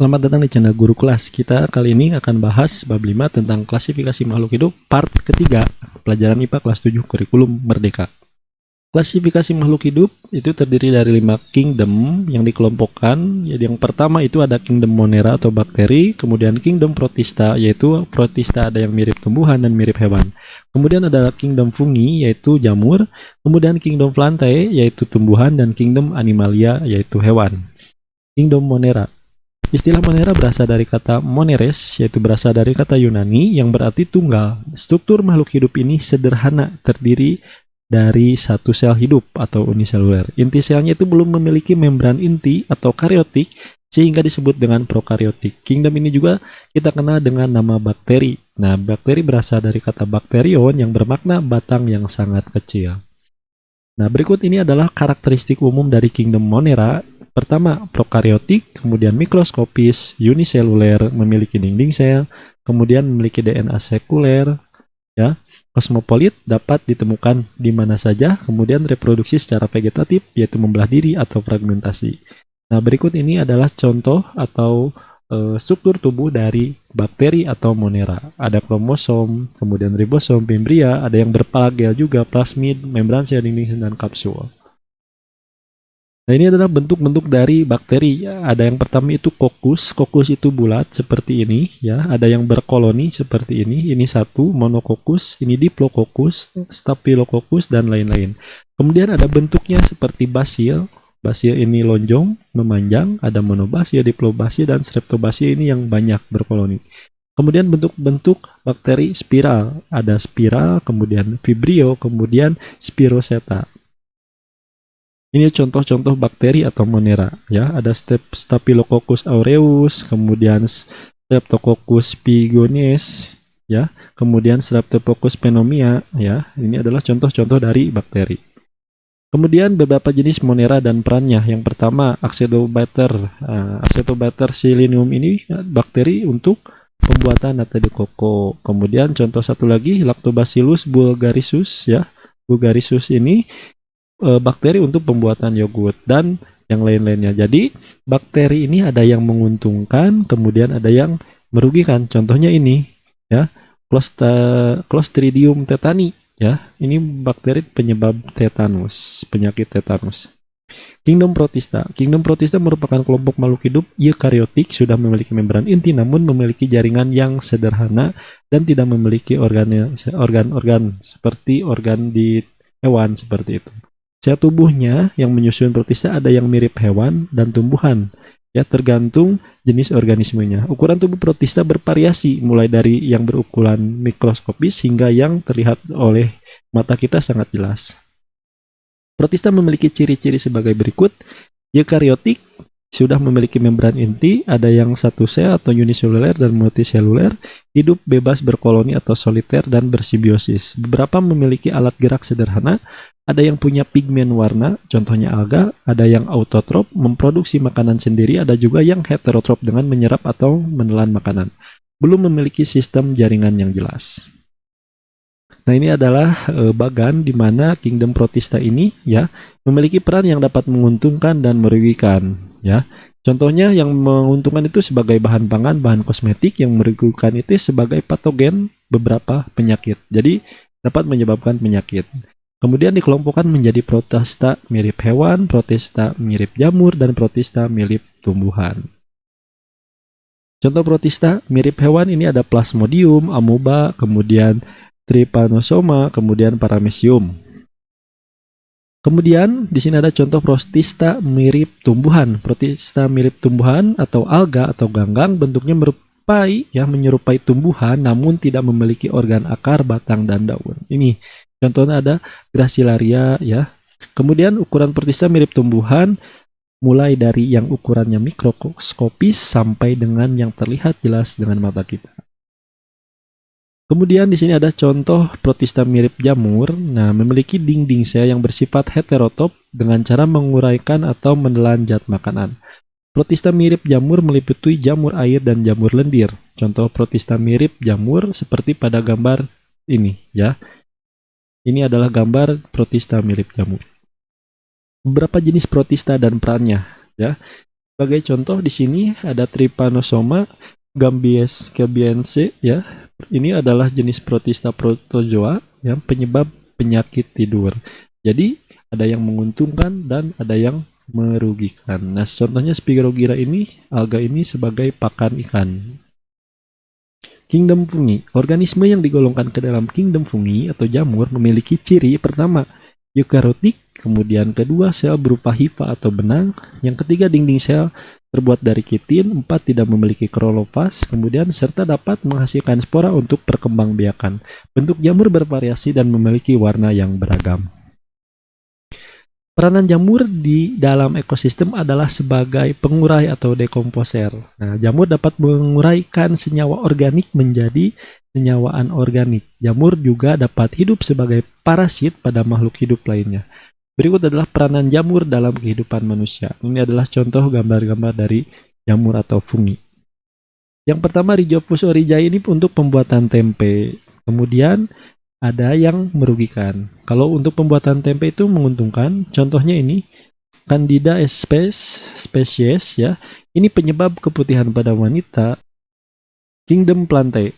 Selamat datang di channel Guru Kelas. Kita kali ini akan bahas bab 5 tentang klasifikasi makhluk hidup part ketiga, pelajaran IPA kelas 7 kurikulum Merdeka. Klasifikasi makhluk hidup itu terdiri dari 5 kingdom yang dikelompokkan. Jadi yang pertama itu ada kingdom Monera atau bakteri, kemudian kingdom Protista, yaitu Protista ada yang mirip tumbuhan dan mirip hewan. Kemudian ada kingdom Fungi, yaitu jamur, kemudian kingdom Plantae, yaitu tumbuhan, dan kingdom Animalia, yaitu hewan. Kingdom Monera. Istilah Monera berasal dari kata moneres, yaitu berasal dari kata Yunani yang berarti tunggal. Struktur makhluk hidup ini sederhana, terdiri dari satu sel hidup atau uniseluler. Inti selnya itu belum memiliki membran inti atau kariotik, sehingga disebut dengan prokariotik. Kingdom ini juga kita kenal dengan nama bakteri. Nah, bakteri berasal dari kata bakterion yang bermakna batang yang sangat kecil. Nah, berikut ini adalah karakteristik umum dari kingdom Monera. Pertama, prokariotik, kemudian mikroskopis, uniseluler, memiliki dinding sel, kemudian memiliki DNA sekuler, ya. Kosmopolit dapat ditemukan di mana saja, kemudian reproduksi secara vegetatif, yaitu membelah diri atau fragmentasi. Nah, berikut ini adalah contoh atau struktur tubuh dari bakteri atau Monera. Ada kromosom, kemudian ribosom, membria, ada yang berpalagel juga, plasmid, membran sel dinding dan kapsul. Nah, ini adalah bentuk-bentuk dari bakteri. Ada yang pertama itu kokus. Kokus itu bulat seperti ini, ya. Ada yang berkoloni seperti ini. Ini satu, monokokus. Ini diplococcus, staphylococcus, dan lain-lain. Kemudian ada bentuknya seperti basil. Basil ini lonjong, memanjang. Ada monobasil, diplobasil, dan streptobasil ini yang banyak berkoloni. Kemudian bentuk-bentuk bakteri spiral. Ada spiral, kemudian vibrio, kemudian spiroseta. Ini contoh-contoh bakteri atau Monera, ya. Ada Staphylococcus aureus, kemudian Streptococcus pyogenes, ya. Kemudian Streptococcus pneumoniae, ya. Ini adalah contoh-contoh dari bakteri. Kemudian beberapa jenis Monera dan perannya. Yang pertama, Acetobacter. Acetobacter silinium ini bakteri untuk pembuatan nata de coco. Kemudian contoh satu lagi, Lactobacillus bulgarisus, ya. Bulgarisus ini bakteri untuk pembuatan yogurt dan yang lain-lainnya. Jadi bakteri ini ada yang menguntungkan, kemudian ada yang merugikan. Contohnya ini, ya, Clostridium tetani, ya. Ini bakteri penyebab tetanus, penyakit tetanus. Kingdom Protista. Kingdom Protista merupakan kelompok makhluk hidup eukariotik, sudah memiliki membran inti namun memiliki jaringan yang sederhana dan tidak memiliki organ-organ seperti organ di hewan seperti itu. Sel tubuhnya yang menyusun protista ada yang mirip hewan dan tumbuhan, ya, tergantung jenis organismenya. Ukuran tubuh protista bervariasi, mulai dari yang berukuran mikroskopis hingga yang terlihat oleh mata kita sangat jelas. Protista memiliki ciri-ciri sebagai berikut. Eukariotik sudah memiliki membran inti, ada yang satu sel atau uniseluler dan multiseluler, hidup bebas berkoloni atau soliter dan bersimbiosis. Beberapa memiliki alat gerak sederhana, ada yang punya pigmen warna, contohnya alga, ada yang autotrop, memproduksi makanan sendiri, ada juga yang heterotrop dengan menyerap atau menelan makanan. Belum memiliki sistem jaringan yang jelas. Nah, ini adalah bagan di mana kingdom Protista ini, ya, memiliki peran yang dapat menguntungkan dan merugikan, ya. Contohnya yang menguntungkan itu sebagai bahan pangan, bahan kosmetik, yang merugikan itu sebagai patogen beberapa penyakit. Jadi dapat menyebabkan penyakit. Kemudian dikelompokkan menjadi Protista mirip hewan, Protista mirip jamur, dan Protista mirip tumbuhan. Contoh Protista mirip hewan ini ada Plasmodium, Amoeba, kemudian Trypanosoma, kemudian Paramecium. Kemudian di sini ada contoh Protista mirip tumbuhan. Protista mirip tumbuhan atau alga atau ganggang bentuknya menyerupai tumbuhan namun tidak memiliki organ akar, batang, dan daun. Ini contohnya ada Gracilaria, ya. Kemudian ukuran protista mirip tumbuhan mulai dari yang ukurannya mikroskopis sampai dengan yang terlihat jelas dengan mata kita. Kemudian di sini ada contoh protista mirip jamur. Nah, memiliki dinding sel yang bersifat heterotop dengan cara menguraikan atau menelan zat makanan. Protista mirip jamur meliputi jamur air dan jamur lendir. Contoh protista mirip jamur seperti pada gambar ini, ya. Ini adalah gambar protista mirip jamur. Beberapa jenis protista dan perannya, ya. Sebagai contoh di sini ada Trypanosoma gambiense ya. Ini adalah jenis protista protozoa yang penyebab penyakit tidur. Jadi ada yang menguntungkan dan ada yang merugikan. Nah, contohnya Spirogyra ini, alga ini sebagai pakan ikan. Kingdom fungi. Organisme yang digolongkan ke dalam kingdom fungi atau jamur memiliki ciri pertama, eukariotik, kemudian kedua, sel berupa hifa atau benang, yang ketiga, dinding sel terbuat dari kitin, 4, tidak memiliki kloroplast, kemudian serta dapat menghasilkan spora untuk perkembangbiakan. Bentuk jamur bervariasi dan memiliki warna yang beragam. Peranan jamur di dalam ekosistem adalah sebagai pengurai atau dekomposer. Nah, jamur dapat menguraikan senyawa organik menjadi senyawa anorganik. Jamur juga dapat hidup sebagai parasit pada makhluk hidup lainnya. Berikut adalah peranan jamur dalam kehidupan manusia. Ini adalah contoh gambar-gambar dari jamur atau fungi. Yang pertama, Rhizophus oryzae ini untuk pembuatan tempe. Kemudian ada yang merugikan. Kalau untuk pembuatan tempe itu menguntungkan, contohnya ini Candida species ya. Ini penyebab keputihan pada wanita. Kingdom Plantae.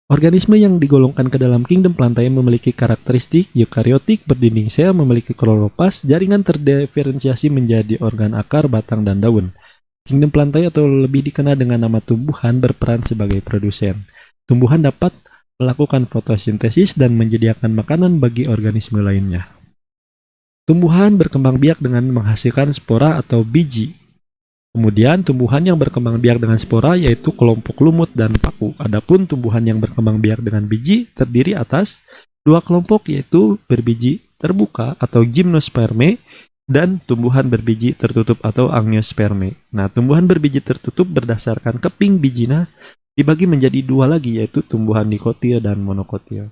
Organisme yang digolongkan ke dalam Kingdom Plantae memiliki karakteristik eukariotik, berdinding sel, memiliki kloroplast, jaringan terdiferensiasi menjadi organ akar, batang, dan daun. Kingdom Plantae atau lebih dikenal dengan nama tumbuhan berperan sebagai produsen. Tumbuhan dapat melakukan fotosintesis dan menyediakan makanan bagi organisme lainnya. Tumbuhan berkembang biak dengan menghasilkan spora atau biji. Kemudian tumbuhan yang berkembang biak dengan spora yaitu kelompok lumut dan paku. Adapun tumbuhan yang berkembang biak dengan biji terdiri atas dua kelompok yaitu berbiji terbuka atau gymnosperme dan tumbuhan berbiji tertutup atau angiosperme. Nah, tumbuhan berbiji tertutup berdasarkan keping bijinya dibagi menjadi dua lagi, yaitu tumbuhan dikotil dan monokotil.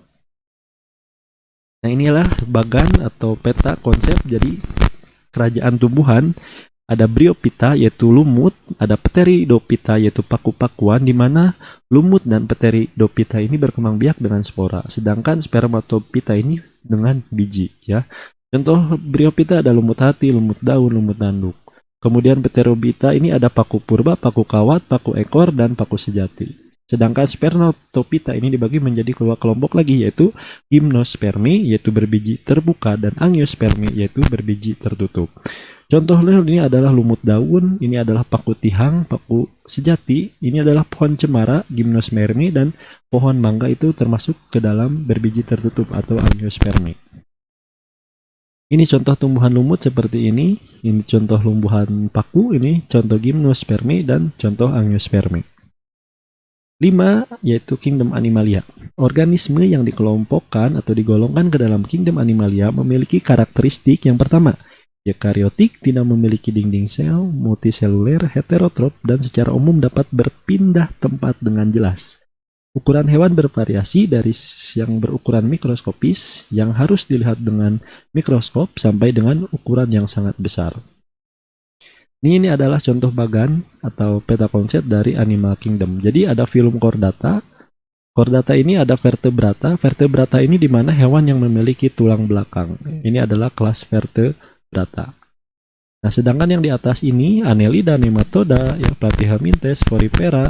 Nah, inilah bagan atau peta konsep jadi kerajaan tumbuhan. Ada Bryophyta yaitu lumut, ada Pteridophyta yaitu paku-pakuan, di mana lumut dan Pteridophyta ini berkembang biak dengan spora, sedangkan Spermatophyta ini dengan biji ya. Contoh Bryophyta ada lumut hati, lumut daun, lumut tanduk. Kemudian Pteridophyta ini ada paku purba, paku kawat, paku ekor, dan paku sejati. Sedangkan Spermatophyta ini dibagi menjadi dua kelompok lagi, yaitu Gymnosperme yaitu berbiji terbuka dan Angiosperme yaitu berbiji tertutup. Contohnya ini adalah lumut daun, ini adalah paku tihang, paku sejati, ini adalah pohon cemara, Gymnosperme, dan pohon mangga itu termasuk ke dalam berbiji tertutup atau Angiosperme. Ini contoh tumbuhan lumut seperti ini contoh tumbuhan paku, ini contoh Gymnosperme, dan contoh Angiosperme. 5, yaitu Kingdom Animalia. Organisme yang dikelompokkan atau digolongkan ke dalam Kingdom Animalia memiliki karakteristik yang pertama, eukariotik, tidak memiliki dinding sel, multiseluler, heterotrop, dan secara umum dapat berpindah tempat dengan jelas. Ukuran hewan bervariasi dari yang berukuran mikroskopis yang harus dilihat dengan mikroskop sampai dengan ukuran yang sangat besar. Ini adalah contoh bagan atau peta konsep dari Animal Kingdom. Jadi ada filum Chordata. Chordata ini ada vertebrata. Vertebrata ini di mana hewan yang memiliki tulang belakang. Ini adalah kelas vertebrata. Nah, sedangkan yang di atas ini Annelida, Nematoda, ya, Platyhelminthes, Porifera,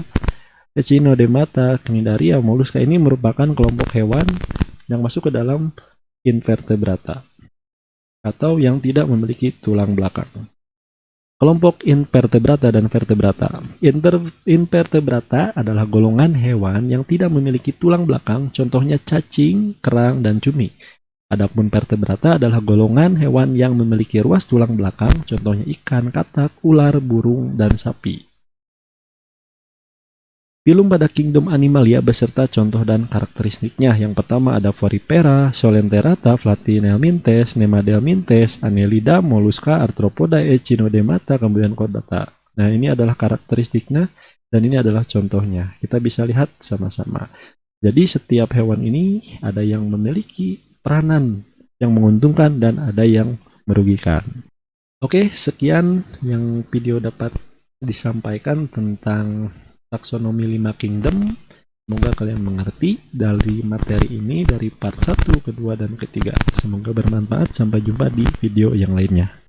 Echinodemata, Cnidaria, Mollusca ini merupakan kelompok hewan yang masuk ke dalam invertebrata atau yang tidak memiliki tulang belakang. Kelompok invertebrata dan vertebrata. Invertebrata adalah golongan hewan yang tidak memiliki tulang belakang, contohnya cacing, kerang, dan cumi. Adapun vertebrata adalah golongan hewan yang memiliki ruas tulang belakang, contohnya ikan, katak, ular, burung, dan sapi. Filum pada Kingdom Animalia beserta contoh dan karakteristiknya. Yang pertama ada Porifera, Coelenterata, Platyhelminthes, Nemadelminthes, Annelida, Mollusca, Arthropoda, Echinodemata, kemudian Chordata. Nah, ini adalah karakteristiknya dan ini adalah contohnya. Kita bisa lihat sama-sama. Jadi setiap hewan ini ada yang memiliki peranan yang menguntungkan dan ada yang merugikan. Oke, sekian yang video dapat disampaikan tentang taksonomi 5 kingdom. Semoga kalian mengerti dari materi ini dari part 1, kedua, dan ketiga. Semoga bermanfaat. Sampai jumpa di video yang lainnya.